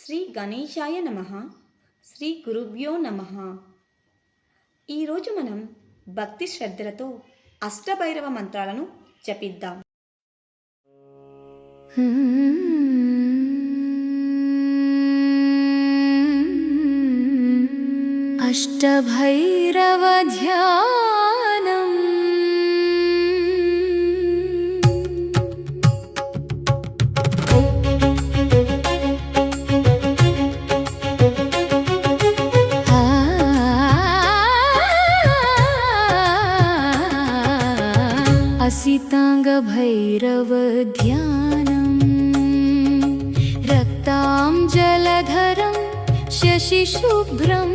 శ్రీ గణేశాయ నమః. శ్రీ గురుభ్యో నమః. ఈరోజు మనం భక్తి శ్రద్ధలతో అష్టభైరవ మంత్రాలను జపిద్దాం. అష్టభైరవ ధ్యానం. అసితాంగ భైరవ ధ్యానం. రక్తాంజలధరం శశిశుభ్రం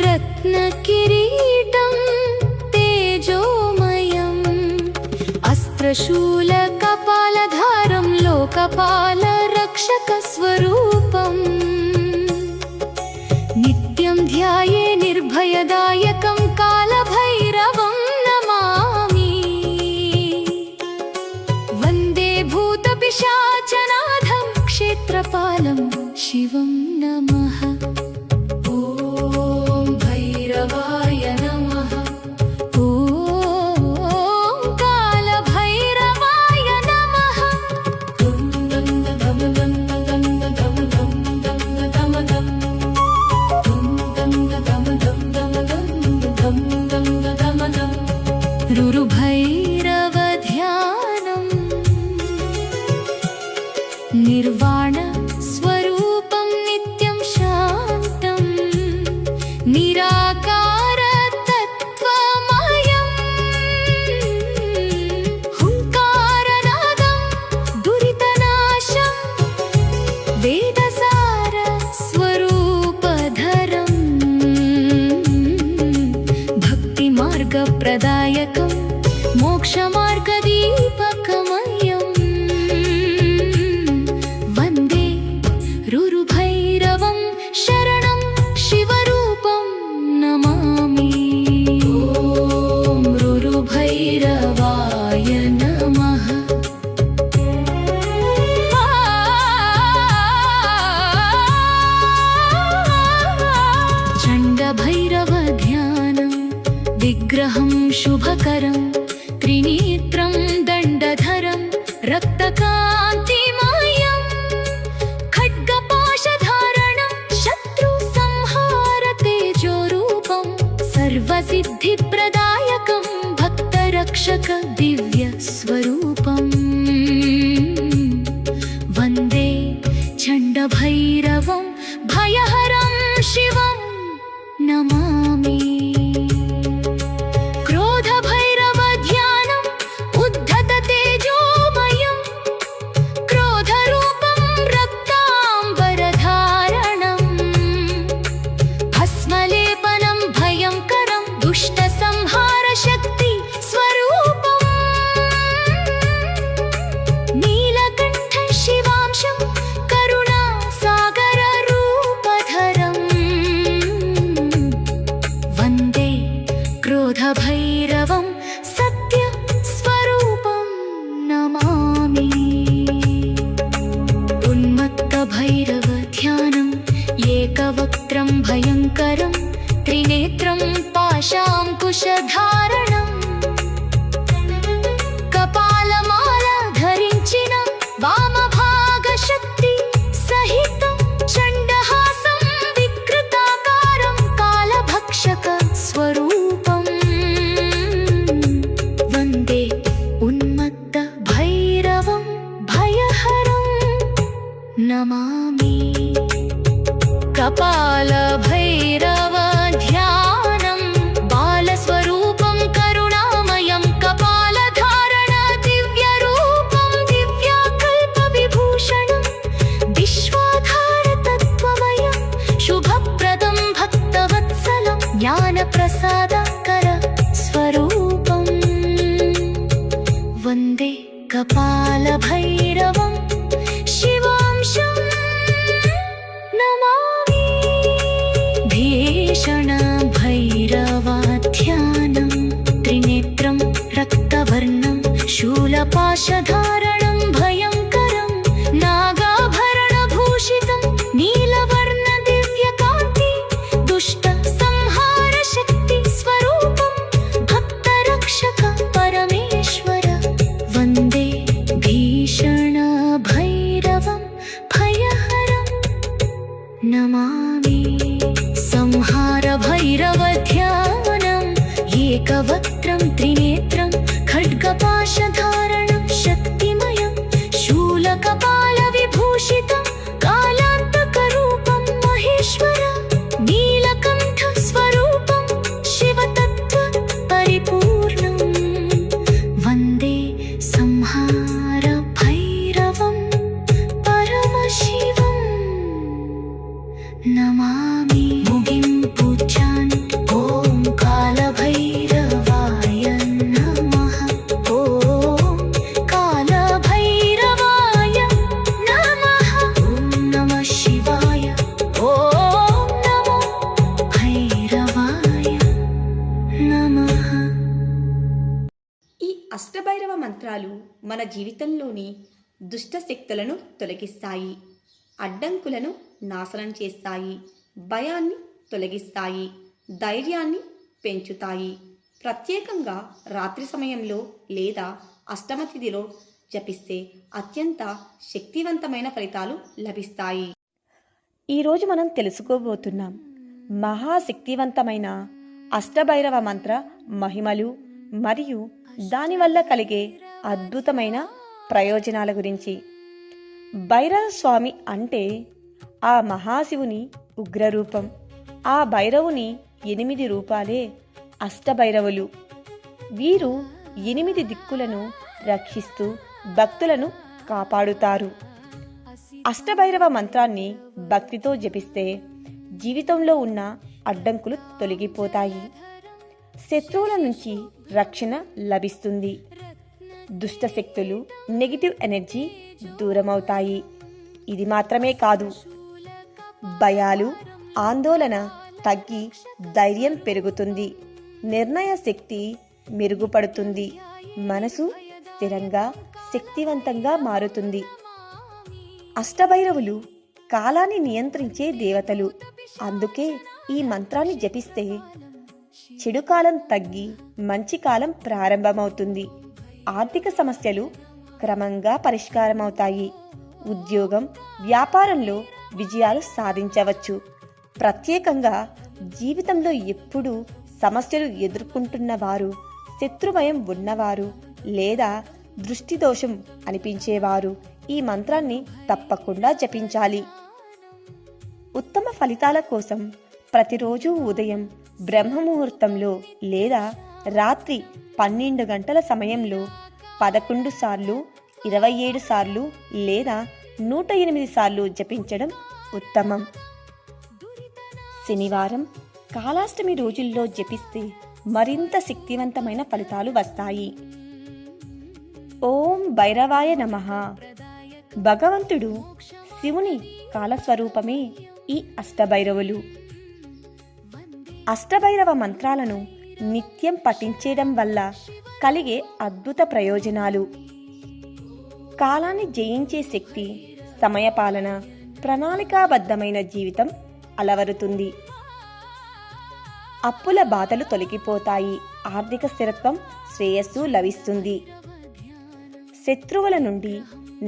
రత్నకిరీటం తేజోమయం అస్త్రశూలకపాలధారం లోకపాలరక్షకస్వరూపం నిత్యం ధ్యాయే నిర్భయదాయకం కాలభైరవం నమామి. వందే భూతపిశాచనాథం క్షేత్రపాలం శివం నమః. భైరవాయ నమః. ఓం కాలభైరవాయ నమః. దం దం దం దం దం దం దం దం దం దం దం దం దం దం దం దం. రురుభైరవ ధ్యానం. నిర్వాణ స్వరూపం నిత్యం శాంతం నిరాకార తత్వమయం హుంకారనాదం దురితనాశం వేదసార స్వరూపధరం భక్తి మార్గప్రదాయకం మోక్షమార్గదీపకమయం వందే రురుభైరవం శరణం శివరూపం నమామి. ఓం రురుభైరవాయ నమః. చండభైరవ ధ్యానం. విగ్రహం శుభకరం త్రినేత్రం దండధరం రక్తకాంతిమయం ఖడ్గపాశధారణం శత్రు సంహార తేజోరూపం సర్వసిద్ధిప్రదాయకం భక్తరక్షక దివ్య స్వరూపం వందే చండభైరవం భయహరం శివం నమామి. క్రోధభైరవ ధ్యానం. ఉద్ధత తేజోమయం క్రోధరూపం రక్తాంబరధారణం భస్మలేపనం భయంకరం దుష్ట సంహార శక్తి స్వరూపం నీలకంఠ శివాంశం కరుణా సాగర రూపధరం వందే క్రోధభైరవం సత్య స్వరూపం నమామి. ఉన్మత్త భైరవ ధ్యానం. ఏకవక్త్రం భయంకరం త్రినేత్రం పాశాంకుశధారణం కపాలమాల ధరించిన వామభాగ శక్తి సహితం చండహాసం వికృతాకారం కాలభక్షక స్వరూపం వందే ఉన్మత్త భైరవం భయహరం నమామి. కపాల భైరవ ధ్యానం. బాలస్వరూపం కరుణామయం కపాలధారణ దివ్యరూపం దివ్యాకల్ప విభూషణం విశ్వాధార తత్వమయం శుభప్రదం భక్తవత్సలం జ్ఞానప్రసాదకర స్వరూపం వందే కపాలభైరవం శివాంశం నమామి. భీషణ భైరవాధ్యానం. త్రినేత్రం రక్తవర్ణం శూలపాశధారణం భయంకరం నాగాభరణభూషితం नमामि संहार भैरवध्यानम् एकवक्त्रं त्रिनेत्रं खड्गपाशधारणं शक्तिमयं शूलकपालविभूषितं कालान्तकरूपं महेश्वर नीलकण्ठस्वरूपं शिवतत्त्वपरिपूर्णं वन्दे संहार भैरवं परमशिवम् नमामि मुगिं पूज्यान् ॐ कालभैरवाय नमः ॐ कालभैरवाय नमः ॐ नमः शिवाय ॐ नमो भैरवाय नमः ఈ అష్టభైరవ మంత్రాలు మన జీవితంలోని దుష్ట శక్తులను తొలగిస్తాయి, అడ్డంకులను నాశనం చేస్తాయి, భయాన్ని తొలగిస్తాయి, ధైర్యాన్ని పెంచుతాయి. ప్రత్యేకంగా రాత్రి సమయంలో లేదా అష్టమ తిథిలో జపిస్తే అత్యంత శక్తివంతమైన ఫలితాలు లభిస్తాయి. ఈరోజు మనం తెలుసుకోబోతున్నాం మహాశక్తివంతమైన అష్టభైరవ మంత్ర మహిమలు మరియు దానివల్ల కలిగే అద్భుతమైన ప్రయోజనాల గురించి. భైరవ స్వామి అంటే ఆ మహాశివుని ఉగ్రరూపం. ఆ భైరవుని 8 రూపాలే అష్టభైరవులు. వీరు 8 దిక్కులను రక్షిస్తూ భక్తులను కాపాడుతారు. అష్టభైరవ మంత్రాన్ని భక్తితో జపిస్తే జీవితంలో ఉన్న అడ్డంకులు తొలగిపోతాయి, శత్రువుల నుంచి రక్షణ లభిస్తుంది, దుష్ట శక్తులు నెగిటివ్ ఎనర్జీ దూరమవుతాయి. ఇది మాత్రమే కాదు, భయాలు ఆందోళన తగ్గి ధైర్యం పెరుగుతుంది, నిర్ణయ శక్తి మెరుగుపడుతుంది, మనసు స్థిరంగా శక్తివంతంగా మారుతుంది. అష్టభైరవులు కాలాన్ని నియంత్రించే దేవతలు. అందుకే ఈ మంత్రాన్ని జపిస్తే చెడు కాలం తగ్గి మంచి కాలం ప్రారంభమవుతుంది. ఆర్థిక సమస్యలు క్రమంగా పరిష్కారమవుతాయి. ఉద్యోగం వ్యాపారంలో విజయాలు సాధించవచ్చు. ప్రత్యేకంగా జీవితంలో ఎప్పుడూ సమస్యలు ఎదుర్కొంటున్న వారు, శత్రుభయం ఉన్నవారు లేదా దృష్టి దోషం అనిపించేవారు ఈ మంత్రాన్ని తప్పకుండా జపించాలి. ఉత్తమ ఫలితాల కోసం ప్రతిరోజు ఉదయం బ్రహ్మముహూర్తంలో లేదా రాత్రి 12 గంటల సమయంలో 11 సార్లు, 27 సార్లు లేదా 108 సార్లు జపించడం ఉత్తమం. శనివారం, కాలాష్టమి రోజుల్లో జపిస్తే మరింత శక్తివంతమైన ఫలితాలు వస్తాయి. ఓం భైరవాయ నమః. భగవంతుడు శివుని కాలస్వరూపమే ఈ అష్టభైరవులు. అష్టభైరవ మంత్రాలను నిత్యం పఠించడం వల్ల కలిగే అద్భుత ప్రయోజనాలు: కాలాన్ని జయించే శక్తి, సమయపాలన, ప్రణాళికాబద్ధమైన జీవితం అలవరుతుంది. అప్పుల బాధలు తొలగిపోతాయి, ఆర్థిక స్థిరత్వం, శ్రేయస్సు లభిస్తుంది. శత్రువుల నుండి,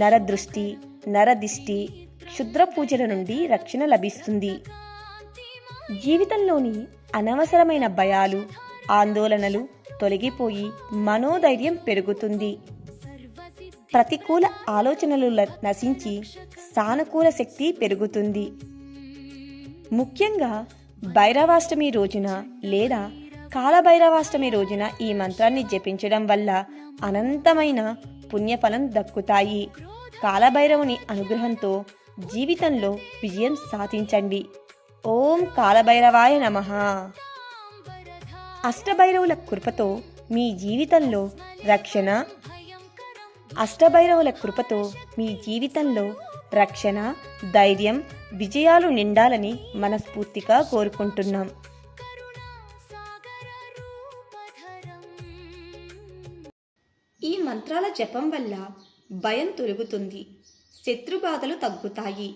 నరదృష్టి, నరదిష్టి, క్షుద్ర పూజల నుండి రక్షణ లభిస్తుంది. జీవితంలోని అనవసరమైన భయాలు, ఆందోళనలు తొలగిపోయి మనోధైర్యం పెరుగుతుంది. ప్రతికూల ఆలోచనలు నశించి సానుకూల శక్తి పెరుగుతుంది. ముఖ్యంగా భైరవాష్టమి రోజున లేదా కాలభైరవాష్టమి రోజున ఈ మంత్రాన్ని జపించడం వల్ల అనంతమైన పుణ్యఫలం దక్కుతాయి. కాలభైరవుని అనుగ్రహంతో జీవితంలో విజయం సాధించండి. ఓం కాలభైరవాయ నమః. అష్టభైరవుల కృపతో మీ జీవితంలో రక్షణ. అష్టభైరవుల కృపతో మీ జీవితంలో రక్షణ, ధైర్యం, విజయాలు నిండాలని మనస్ఫూర్తిగా కోరుకుంటున్నాం. ఈ మంత్రాల జపం వల్ల భయం తొలగుతుంది, శత్రుబాధలు తగ్గుతాయి,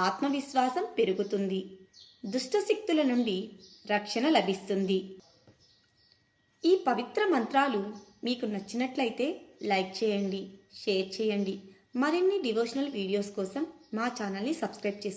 ఆత్మవిశ్వాసం పెరుగుతుంది, దుష్టశక్తుల నుండి రక్షణ లభిస్తుంది. ఈ పవిత్ర మంత్రాలు మీకు నచ్చినట్లయితే లైక్ చేయండి, షేర్ చేయండి. మరిన్ని డివోషనల్ వీడియోస్ కోసం మా ఛానల్ని సబ్స్క్రైబ్ చేసుకోండి.